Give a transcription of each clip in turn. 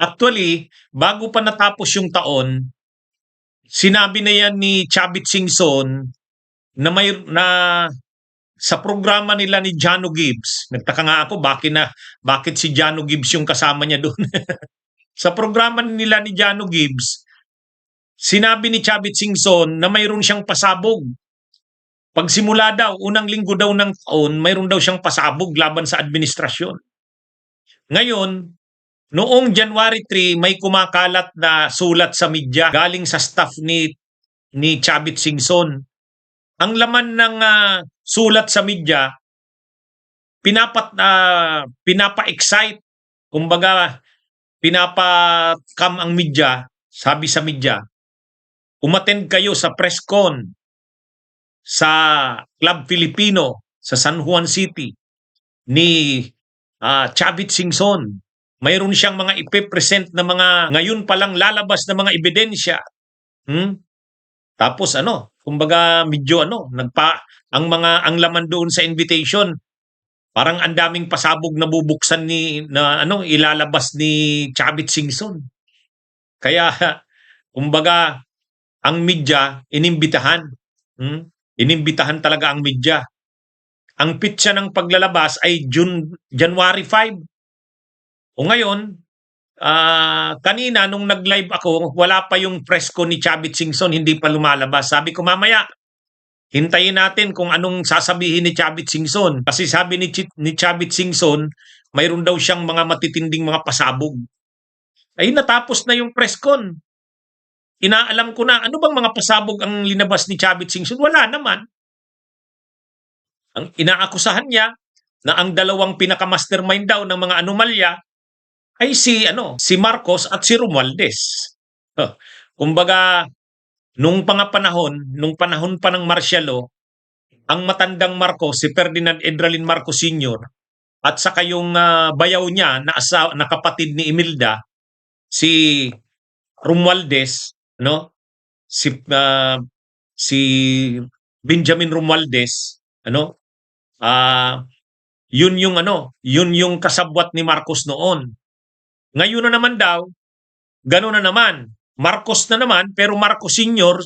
Actually, bago pa natapos yung taon, sinabi na yan ni Chavit Singson na sa programa nila ni Jano Gibbs. Nagtaka nga ako bakit si Jano Gibbs yung kasama niya doon. Sa programa nila ni Jano Gibbs, sinabi ni Chavit Singson na mayroon siyang pasabog. Pagsimula daw, unang linggo daw ng taon, mayroon daw siyang pasabog laban sa administrasyon. Ngayon, noong January 3, may kumakalat na sulat sa media galing sa staff ni Chavit Singson. Ang laman ng sulat sa media, pinapa-excite, kumbaga pinapa-cam ang media, sabi sa media, umattend kayo sa press con sa Club Filipino sa San Juan City ni Chavit Singson. Mayroon siyang mga ipe-present na mga ngayon palang lalabas na mga ebidensya. Tapos kumbaga medyo ang laman doon sa invitation, parang ang daming pasabog na bubuksan ilalabas ni Chavit Singson. Kaya kumbaga ang media inimbitahan. Inimbitahan talaga ang media. Ang pitsa ng paglalabas ay January 5. O ngayon, kanina nung nag-live ako, wala pa yung press ko ni Chavit Singson, hindi pa lumalabas. Sabi ko mamaya, hintayin natin kung anong sasabihin ni Chavit Singson. Kasi sabi ni Chavit Singson, mayroon daw siyang mga matitinding mga pasabog. Ay natapos na yung press con. Inaalam ko na, ano bang mga pasabog ang linabas ni Chavit Singson? Wala naman. Ang inaakusahan niya na ang dalawang pinaka-mastermind daw ng mga anomalya ay si Marcos at si Romualdez. Kumbaga, nung panahon pa ng martial law, ang matandang Marcos, si Ferdinand Edralin Marcos Sr., at saka yung bayaw niya na kapatid ni Imelda, si Romualdez, si Benjamin Romualdez, yun yung kasabwat ni Marcos noon. Ngayon na naman daw, gano'n na naman. Marcos na naman, pero Marcos Sr.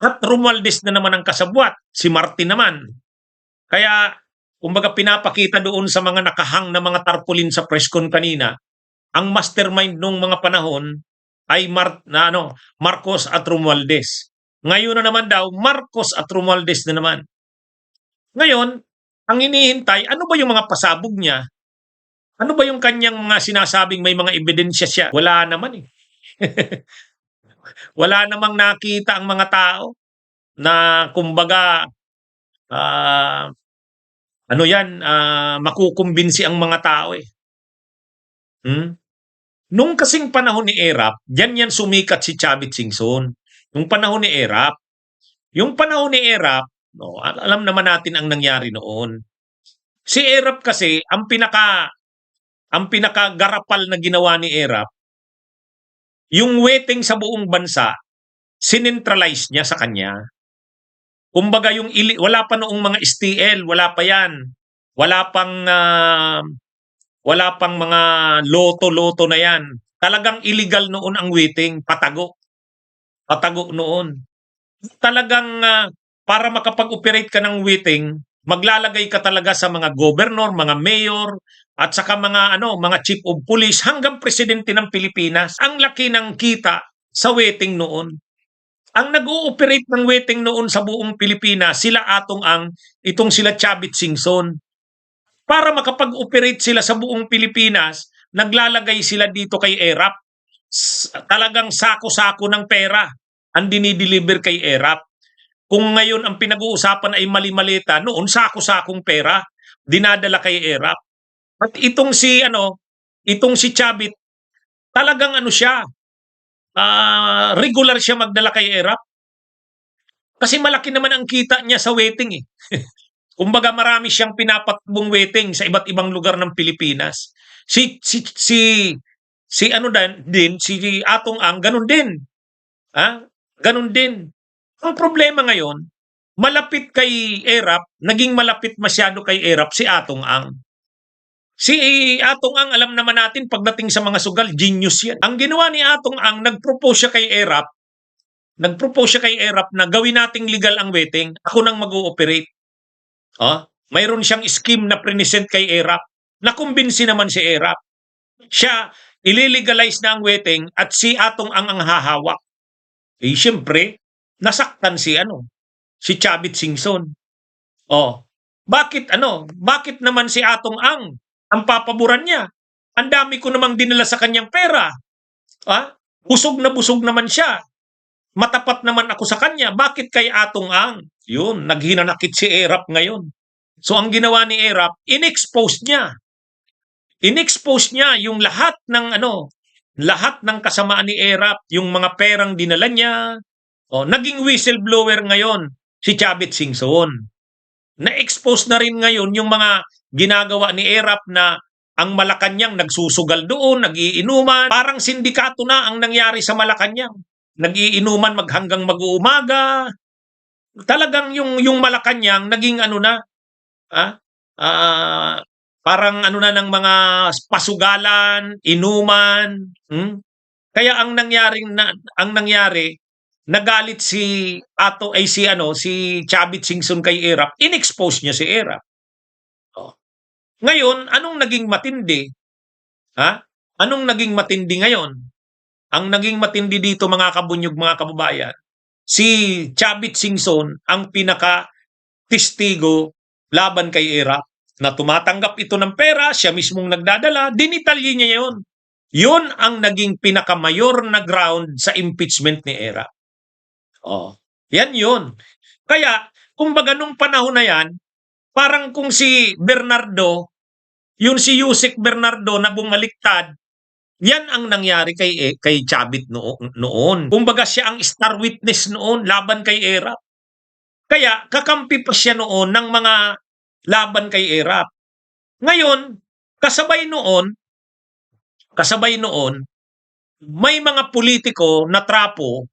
at Romualdez na naman ang kasabwat. Si Martin naman. Kaya, kumbaga pinapakita doon sa mga nakahang na mga tarpaulin sa press con kanina, ang mastermind nung mga panahon ay Marcos at Romualdez. Ngayon na naman daw, Marcos at Romualdez na naman. Ngayon, ang inihintay, ano ba yung mga pasabog niya? Ano ba yung kanyang mga sinasabing may mga ebidensya siya? Wala naman eh. Wala namang nakita ang mga tao na kumbaga makukumbinsi ang mga tao eh. Nung kasing panahon ni Erap, yan sumikat si Chavit Singson. Nung panahon ni Erap. Yung panahon ni Erap, alam naman natin ang nangyari noon. Si Erap kasi, ang pinakagarapal na ginawa ni Erap, yung weteng sa buong bansa, sinentralize niya sa kanya. Kumbaga wala pa noong mga STL, wala pa yan. Wala pang mga loto-loto na yan. Talagang illegal noon ang weteng, patago. Patago noon. Talagang para makapag-operate ka ng weteng, maglalagay ka talaga sa mga governor, mga mayor, at saka mga chief of police hanggang presidente ng Pilipinas. Ang laki ng kita sa weteng noon. Ang nag-ooperate ng weteng noon sa buong Pilipinas, itong sila Chavit Singson. Para makapag-operate sila sa buong Pilipinas, naglalagay sila dito kay Erap. Talagang sako-sako ng pera ang dinideliver kay Erap. Kung ngayon ang pinag-uusapan ay mali-malita, noon sako-sakong pera dinadala kay Erap. At itong si Chavit, talagang regular siya magdala kay Erap. Kasi malaki naman ang kita niya sa weteng eh. Kumbaga marami siyang pinapatakbong weteng sa iba't ibang lugar ng Pilipinas. Si Atong Ang ganun din. Ganun din. Ang problema ngayon, malapit kay Erap, naging malapit masyado kay Erap si Atong Ang. Si Atong Ang, alam naman natin pagdating sa mga sugal, genius yan. Ang ginawa ni Atong Ang, nag-propose siya kay ERAP na gawin nating legal ang weteng, ako nang mag-ooperate. Mayroon siyang scheme na present kay ERAP. Nakumbinsi naman si ERAP. Siya, ililegalize na ang weteng at si Atong Ang hahawak. Siyempre, nasaktan si Chavit Singson. Bakit naman si Atong ang papaboran niya? Ang dami ko namang dinala sa kanyang pera. Busog na busog naman siya. Matapat naman ako sa kanya. Bakit kay Atong Ang? Yun, naghinanakit si ERAP ngayon. So ang ginawa ni ERAP, in-expose niya yung lahat ng kasamaan ni ERAP, yung mga perang dinala niya. Naging whistleblower ngayon si Chavit Singson. Na-expose na rin ngayon yung mga ginagawa ni ERAP na ang Malacanang nagsusugal doon, nagiinuman. Parang sindikato na ang nangyari sa Malacanang. Nagiinuman hanggang mag-uumaga. Talagang yung Malacanang naging parang na ng mga pasugalan, inuman. Kaya ang nangyari, nagalit si Chavit Singson kay ERAP, in-expose niya si ERAP. Ngayon, anong naging matindi? Anong naging matindi ngayon? Ang naging matindi dito, mga kabunyog, mga kababayan, si Chavit Singson ang pinaka-testigo laban kay ERAP na tumatanggap ito ng pera, siya mismong nagdadala, dinitalye niya yun. Yun ang naging pinakamayor na ground sa impeachment ni ERAP. Yan yun. Kaya, kumbaga nung panahon na yan, parang kung si Bernardo, yung si Yusek Bernardo na bumaliktad, yan ang nangyari kay Chavit noon. Kumbaga siya ang star witness noon laban kay ERAP. Kaya kakampi pa siya noon ng mga laban kay ERAP. Ngayon, kasabay noon, may mga politiko na trapo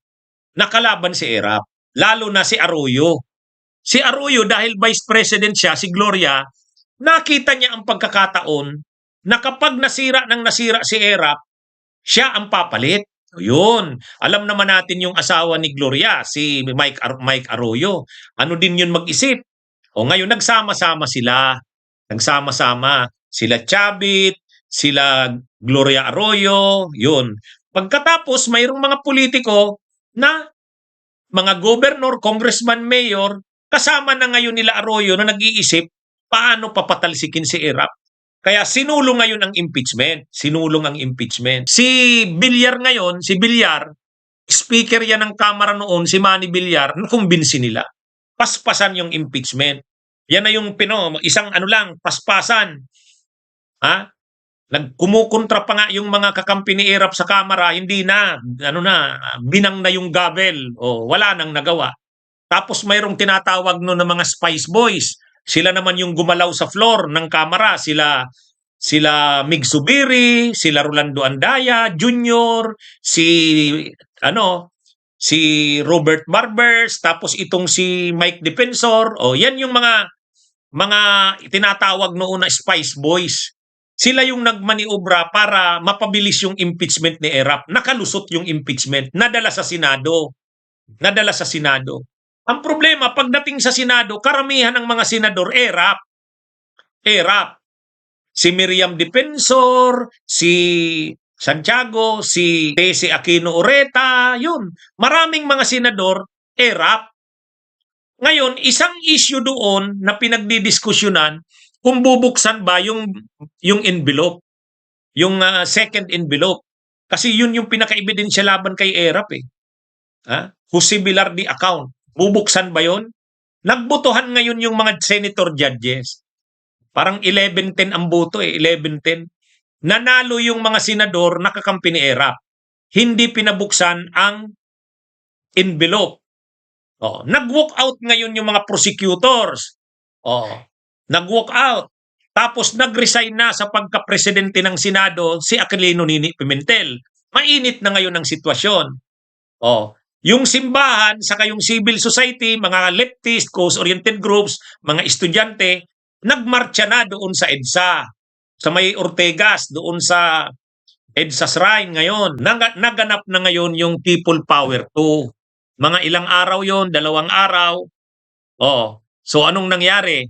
na kalaban si ERAP, lalo na si Arroyo. Si Arroyo, dahil vice president siya, si Gloria, nakita niya ang pagkakataon na kapag nasira si ERAP, siya ang papalit. Yun. Alam naman natin yung asawa ni Gloria, si Mike Arroyo. Ano din yun mag-isip? Ngayon, nagsama-sama sila. Sila Chavit, sila Gloria Arroyo, yun. Pagkatapos, mayroong mga politiko na mga governor, congressman, mayor, kasama na ngayon nila Arroyo na nag-iisip paano papatalsikin si ERAP. Kaya sinulong ngayon ang impeachment. Si Villar ngayon, speaker yan ng Kamara noon, si Manny Villar, nakumbinsi nila. Paspasan yung impeachment. Yan na yung isang paspasan. Kumukontra pa nga yung mga kakampi ni ERAP sa Kamara, hindi na, binang na yung gavel, wala nang nagawa. Tapos mayroong tinatawag no ng mga Spice Boys. Sila naman yung gumalaw sa floor ng Kamara, sila Mig Subiri, sila Rolando Andaya Jr., si Robert Barbers, tapos itong si Mike Defensor. Yan yung mga tinatawag noon na Spice Boys. Sila yung nagmaniobra para mapabilis yung impeachment ni ERAP. Nakalusot yung impeachment, nadala sa Senado. Ang problema, pagdating sa Senado, karamihan ng mga senador, ERAP. Si Miriam Defensor, si Santiago, si Tessie Aquino Oreta, yun. Maraming mga senador, ERAP. Ngayon, isang issue doon na pinagdidiskusyonan kung bubuksan ba yung envelope, yung second envelope. Kasi yun yung pinaka-ebidensya laban kay ERAP Jose Velarde account. Bubuksan ba yun? Nagbotohan ngayon yung mga senator judges. Parang 11-10 ang boto 11-10. Nanalo yung mga senador na kakampi ni ERAP. Hindi pinabuksan ang envelope. Nag-walk out ngayon yung mga prosecutors. Nag-walk out. Tapos nag-resign na sa pagka-presidente ng Senado si Aquilino Nini Pimentel. Mainit na ngayon ang sitwasyon. Yung simbahan, saka yung civil society, mga leftist, cause-oriented groups, mga estudyante, nagmarcha na doon sa EDSA. sa may Ortegas, doon sa EDSA Shrine ngayon. Naganap na ngayon yung People Power 2. Mga ilang araw yon, 2 araw. Oh, so anong nangyari?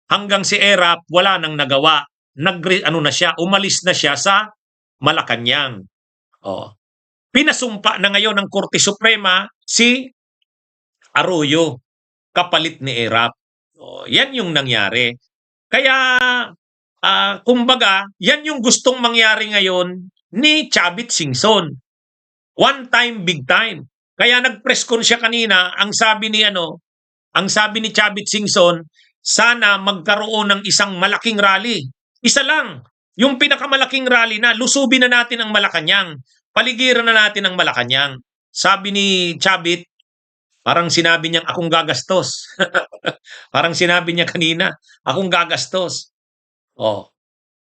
Hanggang si ERAP wala nang nagawa. Ano na siya, umalis na siya sa Malacanang. Oh. Pinasumpa na ngayon ng Korte Suprema si Arroyo, kapalit ni ERAP. Oh, yan yung nangyari. Kaya kumbaga, yan yung gustong mangyari ngayon ni Chavit Singson. One time, big time. Kaya nag-press con siya kanina, ang sabi ni Chavit Singson, sana magkaroon ng isang malaking rally. Isa lang, yung pinakamalaking rally na lusubin na natin ang Malacanang. Paligiran na natin ang Malacanang. Sabi ni Chavit, parang sinabi niya, akong gagastos. Parang sinabi niya kanina, akong gagastos. Oh.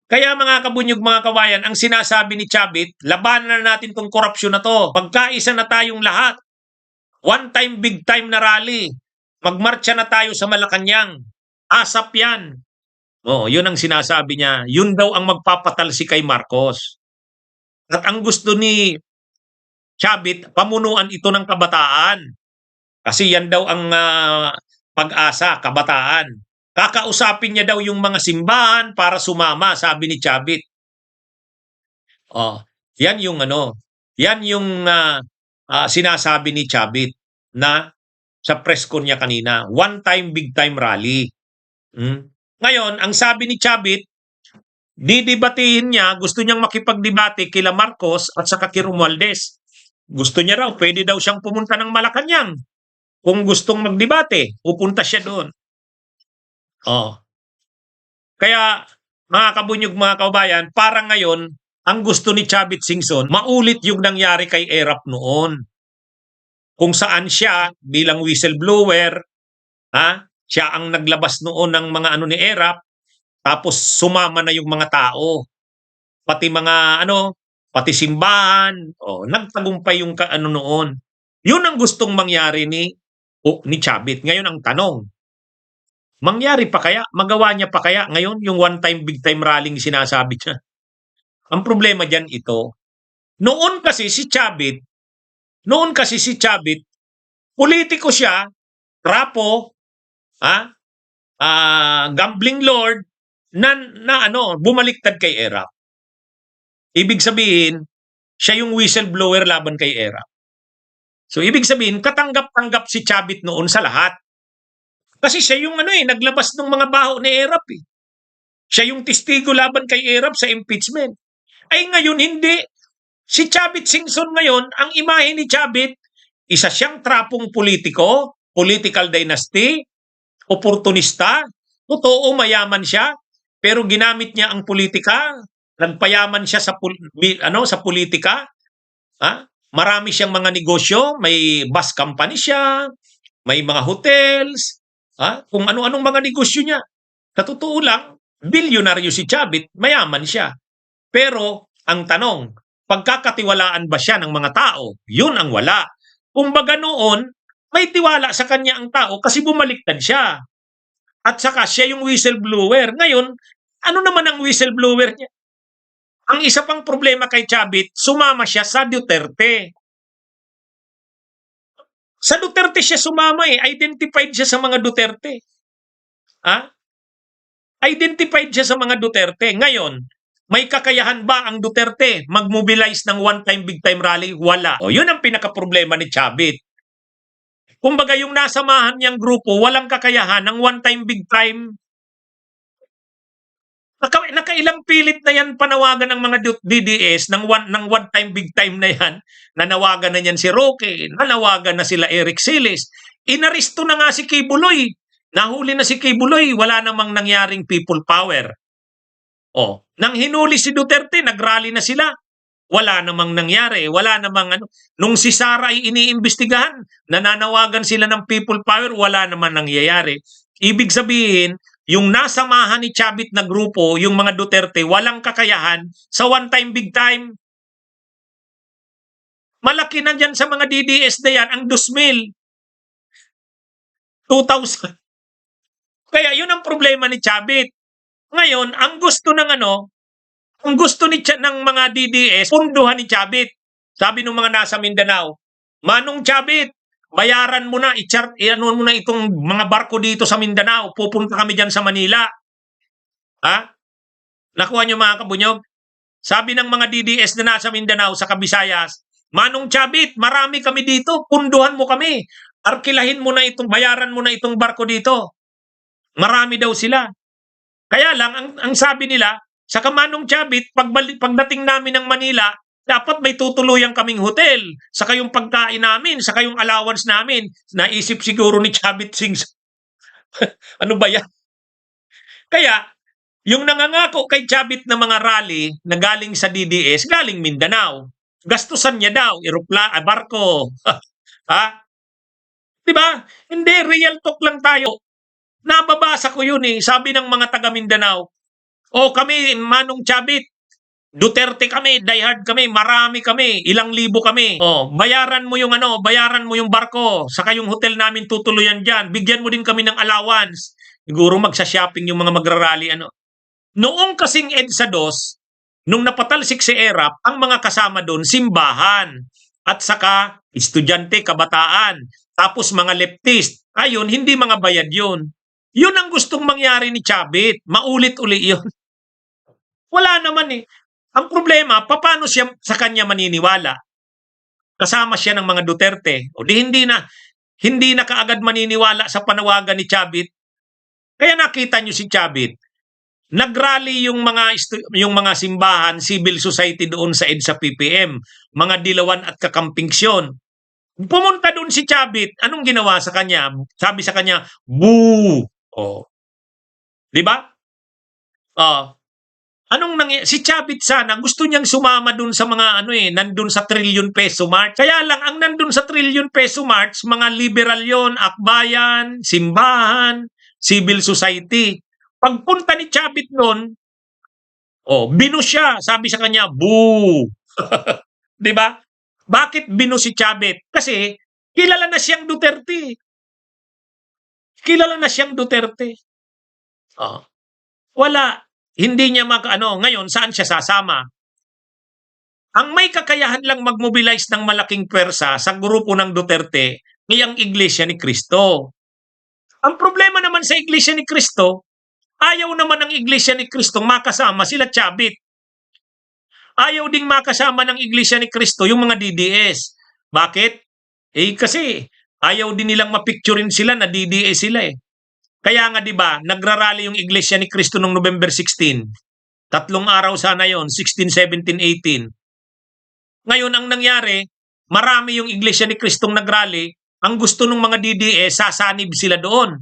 Kaya mga kabunyog, mga kawayan, ang sinasabi ni Chavit, labanan na natin tong korupsyon na to. Pagkaisa na tayong lahat. One time, big time na rally. Magmarcha na tayo sa Malacanang. Asap yan. Oh, yun ang sinasabi niya. Yun daw ang magpapatalsi kay Marcos. At ang gusto ni Chavit, pamunuan ito ng kabataan. Kasi yan daw ang pag-asa, kabataan. Kakausapin niya daw yung mga simbahan para sumama, sabi ni Chavit. Oh, yan yung sinasabi ni Chavit na sa press con niya kanina, one time big time rally. Ngayon, ang sabi ni Chavit, didebatehin niya, gusto niyang makipagdebate kila Marcos at saka kay Romualdez. Gusto niya raw, pwede daw siyang pumunta ng Malacanang. Kung gustong magdebate, pupunta siya doon. Oh. Kaya mga kabunyog, mga kabayan, parang ngayon ang gusto ni Chavit Singson maulit yung nangyari kay ERAP noon. Kung saan siya bilang whistleblower, siya ang naglabas noon ng mga ni ERAP, tapos sumama na yung mga tao. Pati pati simbahan, nagtagumpay yung noon. Yun ang gustong mangyari ni Chavit. Ngayon ang tanong, mangyari pa kaya? Magawa niya pa kaya ngayon yung one time big time rallying sinasabi niya? Ang problema diyan ito. Noon kasi si Chavit, politiko siya, rapo, gambling lord na bumaliktad kay ERAP. Ibig sabihin, siya yung whistleblower laban kay ERAP. So ibig sabihin, katanggap-tanggap si Chavit noon sa lahat. Kasi siya yung naglabas ng mga baho ni ERAP eh. Siya yung testigo laban kay ERAP sa impeachment. Ay ngayon hindi. Si Chavit Singson ngayon, ang imahe ni Chavit, isa siyang trapong politiko, political dynasty, oportunista, totoo mayaman siya, pero ginamit niya ang politika, nagpayaman siya sa politika. Marami siyang mga negosyo, may bus company siya, may mga hotels, kung ano-anong mga negosyo niya. Sa totoo lang, bilyonaryo si Chavit, mayaman siya. Pero ang tanong, pagkakatiwalaan ba siya ng mga tao? Yun ang wala. Kumbaga noon, may tiwala sa kanya ang tao kasi bumaliktad siya. At saka siya yung whistleblower. Ngayon, ano naman ang whistleblower niya? Ang isa pang problema kay Chavit, sumama siya sa Duterte. Sa Duterte siya sumama eh. Identified siya sa mga Duterte. Identified siya sa mga Duterte. Ngayon, may kakayahan ba ang Duterte mag-mobilize ng one-time, big-time rally? Wala. Yun ang pinaka-problema ni Chavit. Kumbaga yung nasamahan niyang grupo, walang kakayahan ng one-time, big-time. Nakailang pilit na yan panawagan ng mga DDS ng one-time, big-time na yan. Nanawagan na yan si Roque, nanawagan na sila Eric Siles. Inaristo na nga si Kibuloy. Nahuli na si Kibuloy, wala namang nangyaring people power. Nang hinuli si Duterte, nagrally na sila. Wala namang nangyari, wala namang Nung si Sara ay iniimbestigahan, nananawagan sila ng people power, wala namang nangyayari. Ibig sabihin, yung nasamahan ni Chavit na grupo, yung mga Duterte, walang kakayahan sa one time, big time. Malaki na dyan sa mga DDS na yan, ang 2,000. 2,000. Kaya yun ang problema ni Chavit. Ngayon, ang gusto ng Ang gusto ng mga DDS, punduhan ni Chavit. Sabi ng mga nasa Mindanao, Manong Chavit, bayaran mo na, i-ano mo na itong mga barko dito sa Mindanao, pupunta kami dyan sa Manila. Ha? Nakuha niyo mga kabunyog? Sabi ng mga DDS na nasa Mindanao sa Kabisayas, Manong Chavit, marami kami dito, punduhan mo kami. Arkilahin mo na itong, bayaran mo na itong barko dito. Marami daw sila. Kaya lang, ang sabi nila, sa Manong Chavit, pagdating namin ng Manila, dapat may tutuluyan kaming hotel, saka yung pagkain namin, saka yung allowance namin. Naisip siguro ni Chavit Sings, ano ba yan? Kaya, yung nangangako kay Chavit na mga rally na galing sa DDS, galing Mindanao. Gastusan niya daw, barko. Ha? Diba? Hindi, real talk lang tayo. Nababasa ko yun eh. Sabi ng mga taga Mindanao, kami, Manong Chavit, Duterte kami, diehard kami, marami kami, ilang libo kami. Bayaran mo yung barko, saka yung hotel namin tutuluyan diyan. Bigyan mo din kami ng allowance. Siguro magsa-shopping yung mga magrarally Noong kasing EDSA 2, nung napatalsik si ERAP, ang mga kasama doon simbahan at saka estudyante, kabataan, tapos mga leftist. Ayun, hindi mga bayad yun. Yun ang gustong mangyari ni Chavit. Maulit-uli yun. Wala naman eh. Ang problema, paano siya sa kanya maniniwala? Kasama siya ng mga Duterte. O di hindi na kaagad maniniwala sa panawagan ni Chavit. Kaya nakita niyo si Chavit, nagrally yung mga simbahan, civil society doon sa EDSA PPM, mga dilawan at kakampingsyon. Pumunta doon si Chavit, anong ginawa sa kanya? Sabi sa kanya, boo! Di ba? Si Chavit sana, gusto niyang sumama dun sa mga nandun sa trillion peso march. Kaya lang, ang nandun sa trillion peso march, mga liberal yon, akbayan, simbahan, civil society. Pagpunta ni Chavit nun, binu siya. Sabi sa kanya, boo! Di ba? Bakit binu si Chavit? Kasi, kilala na siyang Duterte. Kilala na siyang Duterte. Wala. Hindi niya ngayon, saan siya sasama? Ang may kakayahan lang mag-mobilize ng malaking pwersa sa grupo ng Duterte ay ang Iglesia ni Cristo. Ang problema naman sa Iglesia ni Cristo, ayaw naman ng Iglesia ni Cristo makasama sila Chavit. Ayaw ding makasama ng Iglesia ni Cristo yung mga DDS. Bakit? Kasi ayaw din nilang mapicturein sila na DDS sila eh. Kaya nga 'di ba, nagrarally yung Iglesia ni Cristo noong November 16. 3 araw sana 'yon, 16, 17, 18. Ngayon ang nangyari, marami yung Iglesia ni Cristong nagrally, ang gusto ng mga DDS sasanib sila doon.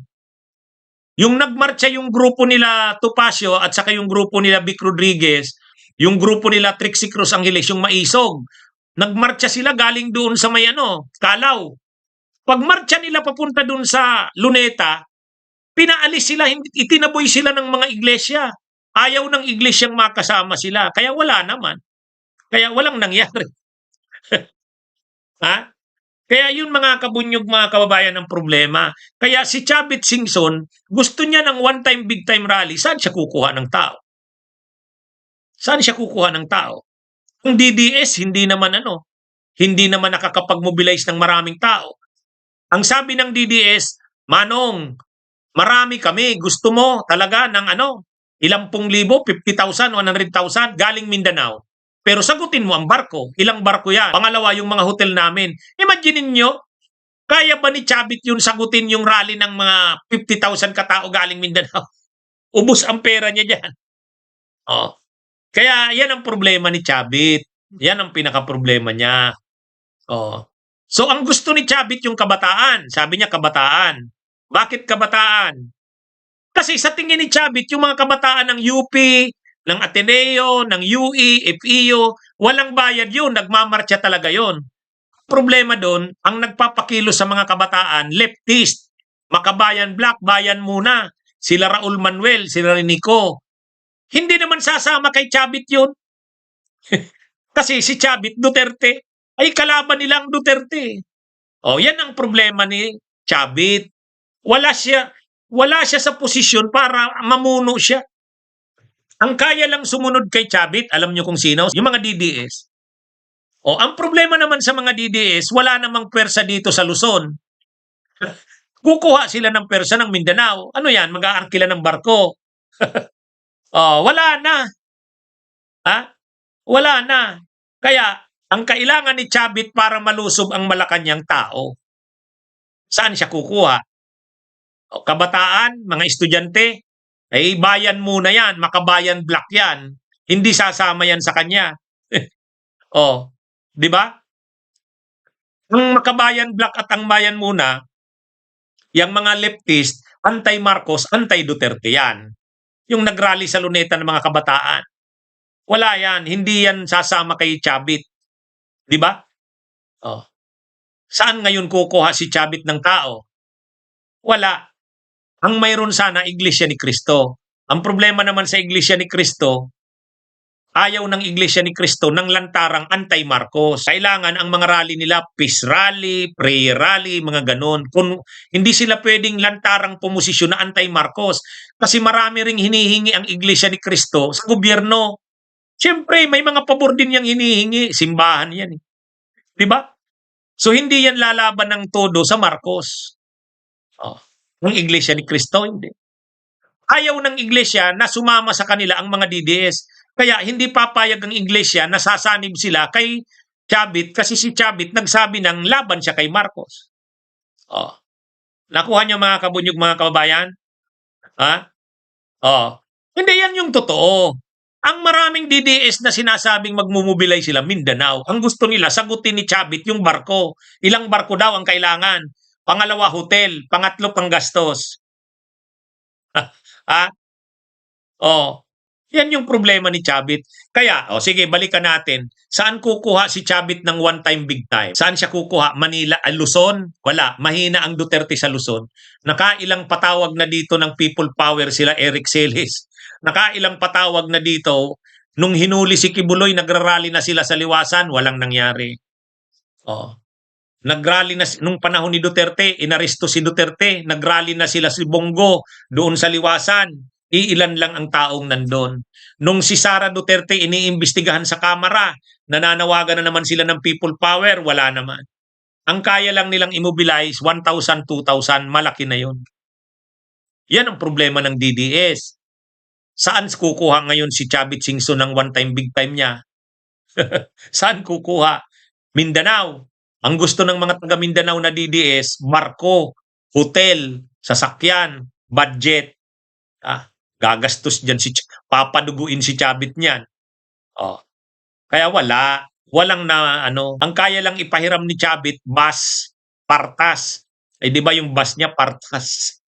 Yung nagmarcha yung grupo nila Topacio at saka yung grupo nila Vic Rodriguez, yung grupo nila Trixie Cruz Angeles, yung Maisog. Nagmarcha sila galing doon sa may Calao. Pagmarcha nila papunta doon sa Luneta, pinaalis sila, itinaboy sila ng mga iglesia. Ayaw ng iglesyang makasama sila. Kaya wala naman. Kaya walang nangyari. Ha? Kaya yun mga kabunyog, mga kababayan, ng problema. Kaya si Chavit Singson, gusto niya ng one-time, big-time rally. Saan siya kukuha ng tao? Saan siya kukuha ng tao? Ang DDS, hindi naman nakakapag-mobilize ng maraming tao. Ang sabi ng DDS, Manong, marami kami. Gusto mo talaga ng ilang pung libo, 50,000, 100,000 galing Mindanao. Pero sagutin mo ang barko. Ilang barko yan? Pangalawa, yung mga hotel namin. Imagine niyo, kaya ba ni Chavit yun sagutin yung rally ng mga 50,000 katao galing Mindanao? Ubus ang pera niya dyan. Kaya yan ang problema ni Chavit. Yan ang pinaka-problema niya. So ang gusto ni Chavit yung kabataan. Sabi niya kabataan. Bakit kabataan? Kasi sa tingin ni Chavit, yung mga kabataan ng UP, ng Ateneo, ng UE, FEU, walang bayad yun, nagmamarcha talaga yun. Problema doon, ang nagpapakilo sa mga kabataan, leftist, Makabayan Black, bayan muna, sila Raul Manuel, sila Rinico. Hindi naman sasama kay Chavit yun. Kasi si Chavit, Duterte, ay kalaban nilang Duterte. Yan ang problema ni Chavit. Wala siya sa posisyon para mamuno siya. Ang kaya lang sumunod kay Chavit, alam nyo kung sino? Yung mga DDS. O, ang problema naman sa mga DDS, wala namang pwersa dito sa Luzon. Kukuha sila ng pwersa ng Mindanao. Ano yan? Mag-aarkila ng barko. Wala na. Ha? Wala na. Kaya, ang kailangan ni Chavit para malusob ang Malacanang tao, saan siya kukuha? Kabataan, mga estudyante, ay bayan muna yan, makabayan black yan. Hindi sasama yan sa kanya. Di ba? Ang makabayan black at ang bayan muna, yung mga leftist, anti-Marcos, anti-Duterte yan. Yung nagrally sa Luneta ng mga kabataan. Wala yan, hindi yan sasama kay Chavit. Di ba? Saan ngayon kukuha si Chavit ng tao? Wala. Ang mayroon sana, Iglesia ni Cristo. Ang problema naman sa Iglesia ni Cristo, ayaw ng Iglesia ni Cristo ng lantarang anti-Marcos. Kailangan ang mga rally nila, peace rally, prayer rally, mga ganon. Kung hindi sila pwedeng lantarang pumosisyon na anti-Marcos, kasi marami ring hinihingi ang Iglesia ni Cristo sa gobyerno. Siyempre, may mga pabor din yang hinihingi. Simbahan yan. Diba? So, hindi yan lalaban ng todo sa Marcos. Ng Iglesia ni Cristo, hindi. Ayaw ng Iglesia na sumama sa kanila ang mga DDS. Kaya hindi papayag ang Iglesia na sasanib sila kay Chavit kasi si Chavit nagsabi ng laban siya kay Marcos. Nakuha niyo mga kabunyog, mga kababayan? Hindi yan yung totoo. Ang maraming DDS na sinasabing magmumobilize sila Mindanao, ang gusto nila sagutin ni Chavit yung barko. Ilang barko daw ang kailangan? Pangalawa, hotel. Pangatlo, panggastos. Yan yung problema ni Chavit. Kaya, sige, balikan natin. Saan kukuha si Chavit ng one time, big time? Saan siya kukuha? Manila, Luzon? Wala. Mahina ang Duterte sa Luzon. Nakailang patawag na dito ng people power sila Eric Celis. Nakailang patawag na dito. Nung hinuli si Kibuloy, nagrarally na sila sa Liwasan. Walang nangyari. Nagrally na nung panahon ni Duterte, inaresto si Duterte, nagrally na sila si Bongo doon sa Liwasan. Iilan lang ang taong nandun. Nung si Sara Duterte iniimbestigahan sa Kamara, nananawagan na naman sila ng people power, wala naman. Ang kaya lang nilang immobilize 1,000, 2,000, malaki na yun. Yan ang problema ng DDS. Saan kukuha ngayon si Chavit Singson ng one time big time niya? Saan kukuha? Mindanao. Ang gusto ng mga taga Mindanao na DDS, barko, hotel, sasakyan, budget. Gagastos dyan, papaduguin si Chavit niyan. Kaya walang na ang kaya lang ipahiram ni Chavit, bus, partas. Di ba yung bus niya, partas?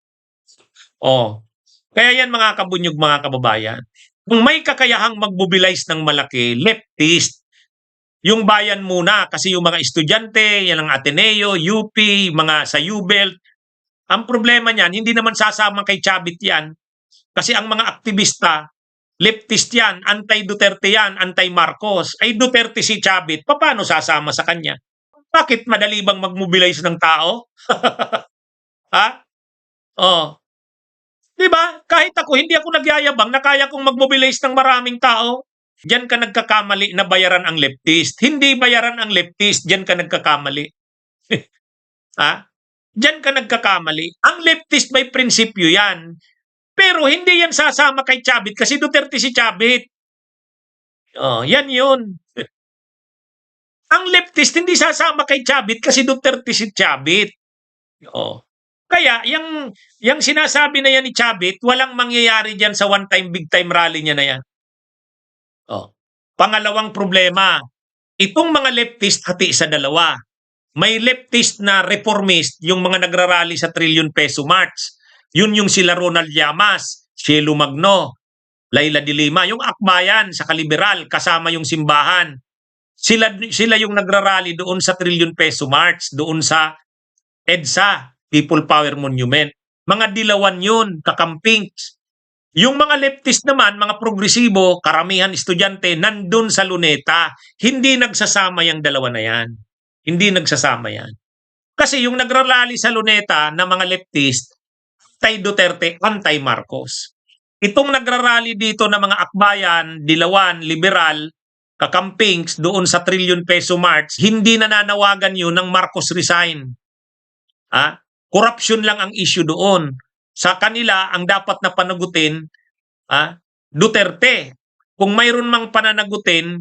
Kaya yan mga kabunyog, mga kababayan. Kung may kakayahang mag-mobilize ng malaki, leftist, yung bayan muna, kasi yung mga estudyante, yan ang Ateneo, UP, mga sa U-Belt, ang problema niyan, hindi naman sasama kay Chavit yan. Kasi ang mga aktivista, leftist yan, anti-Duterte yan, anti-Marcos. Ay Duterte si Chavit, paano sasama sa kanya? Bakit madali bang mag-mobilize ng tao? Diba? Kahit ako, hindi ako nagyayabang na kaya kong mag-mobilize ng maraming tao. Diyan ka nagkakamali na bayaran ang leftist. Hindi bayaran ang leftist, diyan ka nagkakamali. Diyan ka nagkakamali. Ang leftist may prinsipyo yan. Pero hindi yan sasama kay Chavit kasi Duterte si Chavit. Yan yun. Ang leftist hindi sasama kay Chavit kasi Duterte si Chavit. Kaya, yung sinasabi na yan ni Chavit, walang mangyayari dyan sa one time, big time rally niya na yan. Pangalawang problema, itong mga leftist hati sa dalawa. May leftist na reformist, yung mga nagrarally sa trillion peso march. Yun yung sila Ronald Llamas, Cielo Magno, Laila de Lima, yung akbayan sa kaliberal, kasama yung simbahan. Sila yung nagrarally doon sa trillion peso march, doon sa EDSA, People Power Monument. Mga dilawan yun, kakamping. Yung mga leftist naman, mga progresibo, karamihan estudyante, nandun sa Luneta. Hindi nagsasama yung dalawa na yan. Hindi nagsasama yan. Kasi yung nagrarally sa Luneta na mga leftist, anti-Duterte, anti-Marcos. Itong nagrarally dito na mga akbayan, dilawan, liberal, kakampings doon sa trillion peso march, hindi nananawagan yun ng Marcos resign. Corruption lang ang issue doon. Sa kanila, ang dapat na panagutin, Duterte. Kung mayroon mang pananagutin,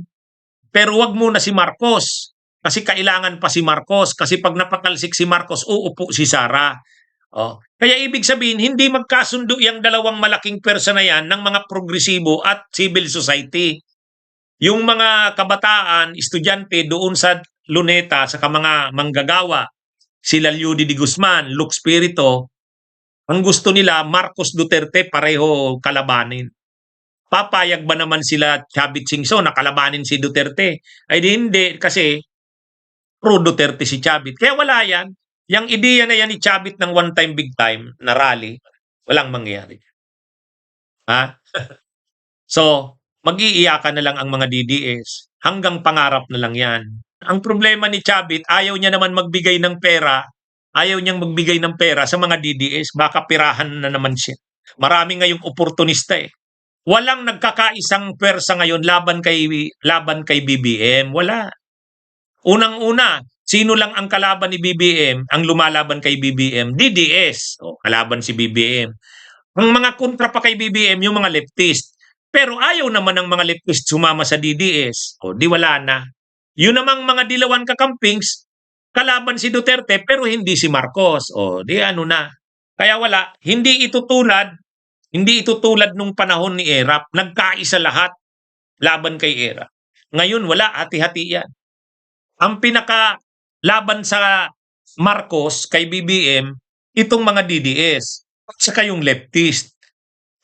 pero wag muna si Marcos. Kasi kailangan pa si Marcos. Kasi pag napatalsik si Marcos, uupo si Sara. Kaya ibig sabihin, hindi magkasundo yung dalawang malaking pwersa na yan ng mga progresibo at civil society. Yung mga kabataan, estudyante doon sa Luneta, sa mga manggagawa, sila Lyudi Di Guzman, Luke Spirito, ang gusto nila, Marcos Duterte pareho kalabanin. Papayag ba naman sila Chavit Singson na kalabanin si Duterte? Ay hindi, kasi pro Duterte si Chavit. Kaya wala yan. Yung ideya na yan ni Chavit ng one time, big time na rally, walang mangyayari. So, mag-iiyakan na lang ang mga DDS. Hanggang pangarap na lang yan. Ang problema ni Chavit, ayaw niya naman magbigay ng pera. Ayaw niyang magbigay ng pera sa mga DDS. Baka pirahan na naman siya. Marami ngayong oportunista eh. Walang nagkakaisang pwersa ngayon laban kay BBM. Wala. Unang-una, sino lang ang kalaban ni BBM, ang lumalaban kay BBM? DDS. Kalaban si BBM. Ang mga kontra pa kay BBM, yung mga leftist. Pero ayaw naman ng mga leftist sumama sa DDS. Di wala na. Yun namang mga dilawan kakampings, kalaban si Duterte pero hindi si Marcos. Di ano na. Kaya wala. Hindi ito tulad nung panahon ni ERAP. Nagkaisa lahat laban kay ERAP. Ngayon wala, hati-hati yan. Ang pinaka-laban sa Marcos kay BBM, itong mga DDS at saka yung leftist.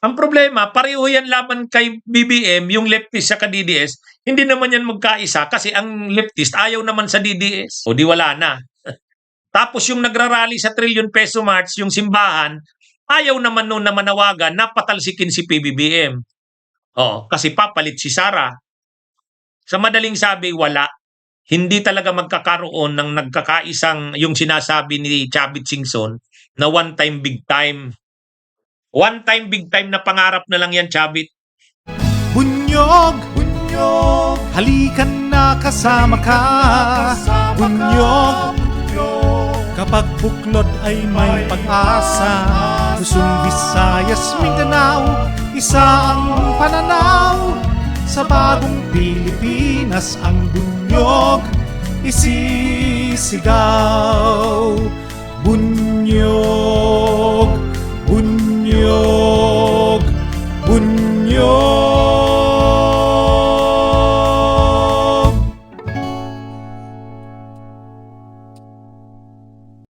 Ang problema, pareho yan laban kay BBM, yung leftist sa DDS, hindi naman yan magkaisa kasi ang leftist ayaw naman sa DDS. Di wala na. Tapos yung nagrarally sa trillion peso march, yung simbahan, ayaw naman noon na manawagan na patalsikin si PBBM. Kasi papalit si Sara. Sa madaling sabi, wala. Hindi talaga magkakaroon ng nagkakaisang yung sinasabi ni Chavit Singson na one time, big time. One time, big time na pangarap na lang yan, Chavit. Bunyog, bunyog, halikan na kasama ka. Bunyog, kapag buklod ay may pag-asa. Luzon, Visayas, Mindanao, isa ang pananaw. Sa bagong Pilipinas ang bunyog isisigaw. Bunyog, bunyog.